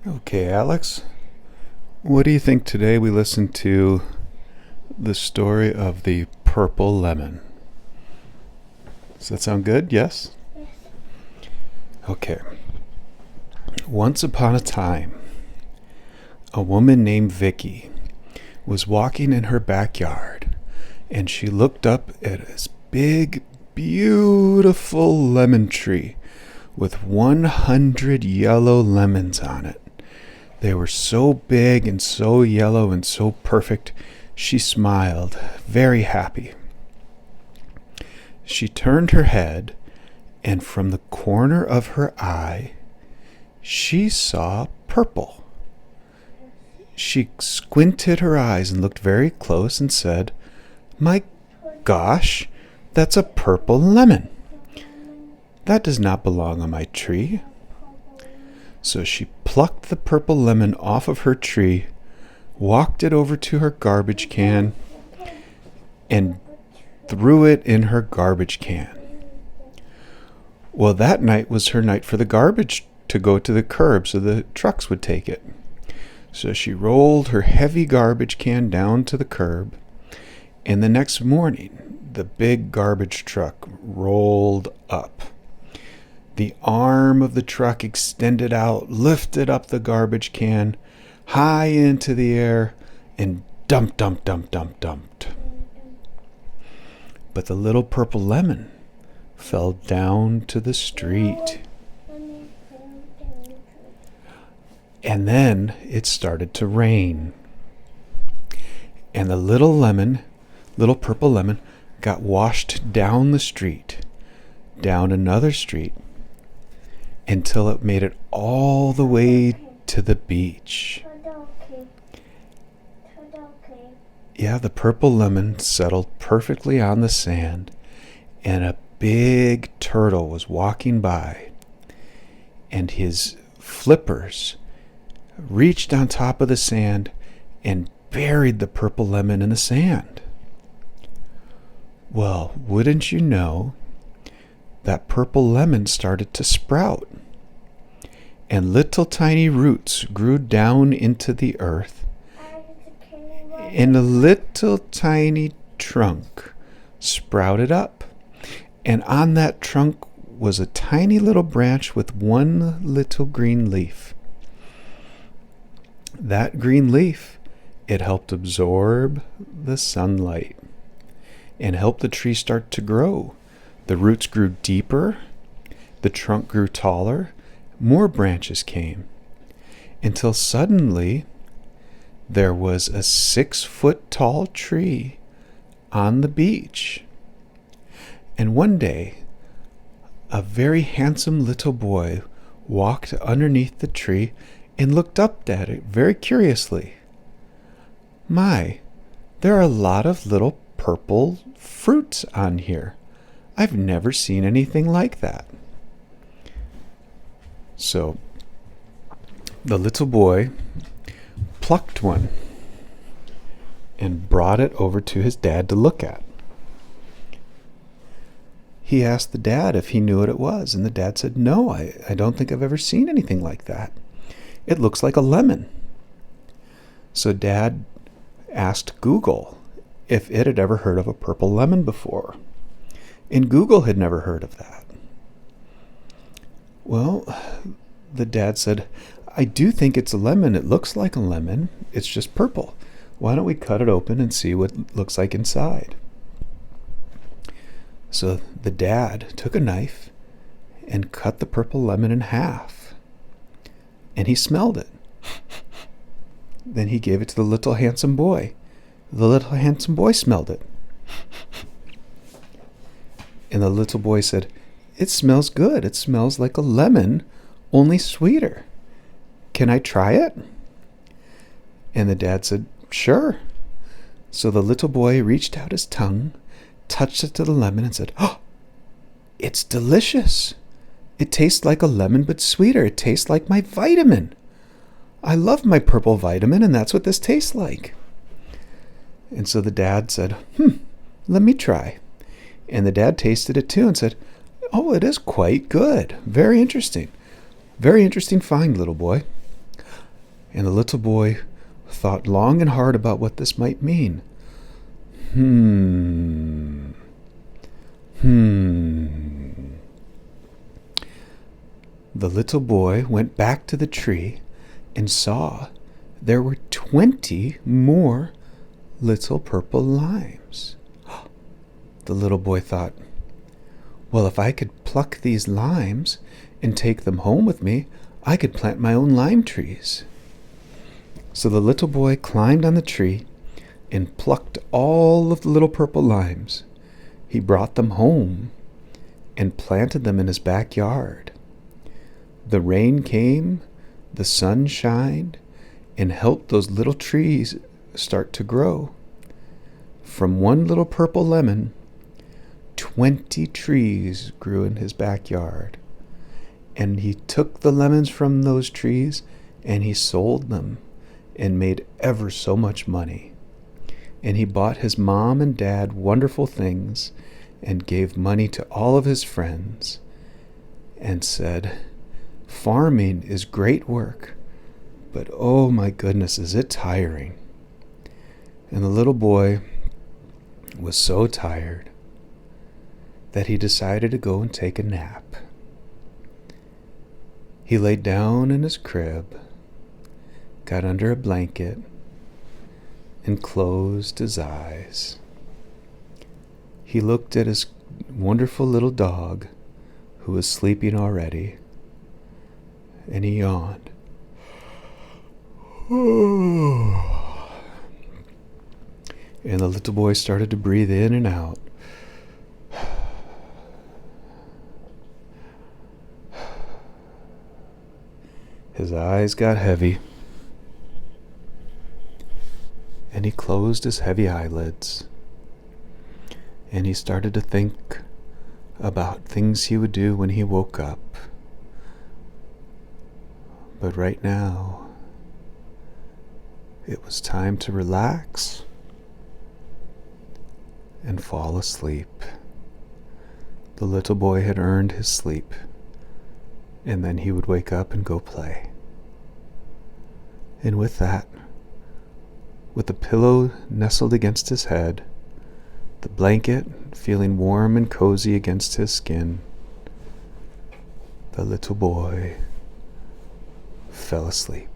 Okay, Alex, what do you think today we listen to the story of the purple lemon? Does that sound good? Yes? Okay. Once upon a time, a woman named Vicky was walking in her backyard and she looked up at this big, beautiful lemon tree with 100 yellow lemons on it. They were so big and so yellow and so perfect, she smiled, very happy. She turned her head, and from the corner of her eye, she saw purple. She squinted her eyes and looked very close and said, "My gosh, that's a purple lemon. That does not belong on my tree." So she plucked the purple lemon off of her tree, walked it over to her garbage can, and threw it in her garbage can. Well, that night was her night for the garbage to go to the curb so the trucks would take it. So she rolled her heavy garbage can down to the curb, and the next morning, the big garbage truck rolled up. The arm of the truck extended out, lifted up the garbage can high into the air, and dumped. But the little purple lemon fell down to the street. And then it started to rain. And the little purple lemon, got washed down the street, down another street, until it made it all the way to the beach. Yeah, the purple lemon settled perfectly on the sand, and a big turtle was walking by, and his flippers reached on top of the sand and buried the purple lemon in the sand. Well, wouldn't you know, that purple lemon started to sprout, and little tiny roots grew down into the earth, and a little tiny trunk sprouted up, and on that trunk was a tiny little branch with one little green leaf. That green leaf, it helped absorb the sunlight and helped the tree start to grow. The roots grew deeper, the trunk grew taller, more branches came, until suddenly there was a 6-foot tall tree on the beach. And one day, a very handsome little boy walked underneath the tree and looked up at it very curiously. My, there are a lot of little purple fruits on here. I've never seen anything like that. So the little boy plucked one and brought it over to his dad to look at. He asked the dad if he knew what it was, and the dad said, "No, I don't think I've ever seen anything like that. It looks like a lemon." So Dad asked Google if it had ever heard of a purple lemon before, and Google had never heard of that. Well, the dad said, "I do think it's a lemon. It looks like a lemon. It's just purple. Why don't we cut it open and see what it looks like inside?" So the dad took a knife and cut the purple lemon in half, and he smelled it. Then he gave it to the little handsome boy. The little handsome boy smelled it. And the little boy said, "It smells good. It smells like a lemon, only sweeter. Can I try it?" And the dad said, "Sure." So the little boy reached out his tongue, touched it to the lemon, and said, "Oh, it's delicious. It tastes like a lemon, but sweeter. It tastes like my vitamin. I love my purple vitamin, and that's what this tastes like." And so the dad said, "Let me try." And the dad tasted it too and said, "Oh, it is quite good. Very interesting. Very interesting find, little boy. And the little boy thought long and hard about what this might mean. Hmm. The little boy went back to the tree and saw there were 20 more little purple limes. The little boy thought, well, if I could pluck these limes and take them home with me, I could plant my own lime trees. So the little boy climbed on the tree and plucked all of the little purple limes. He brought them home and planted them in his backyard. The rain came, the sun shined, and helped those little trees start to grow. From one little purple lemon, 20 trees grew in his backyard. And he took the lemons from those trees and he sold them and made ever so much money. And he bought his mom and dad wonderful things and gave money to all of his friends and said, farming is great work, but oh my goodness, is it tiring. And the little boy was so tired that he decided to go and take a nap. He laid down in his crib, got under a blanket, and closed his eyes. He looked at his wonderful little dog, who was sleeping already, and he yawned. And the little boy started to breathe in and out. His eyes got heavy, and he closed his heavy eyelids, and he started to think about things he would do when he woke up. But right now, it was time to relax and fall asleep. The little boy had earned his sleep, and then he would wake up and go play. And with that, with the pillow nestled against his head, the blanket feeling warm and cozy against his skin, the little boy fell asleep.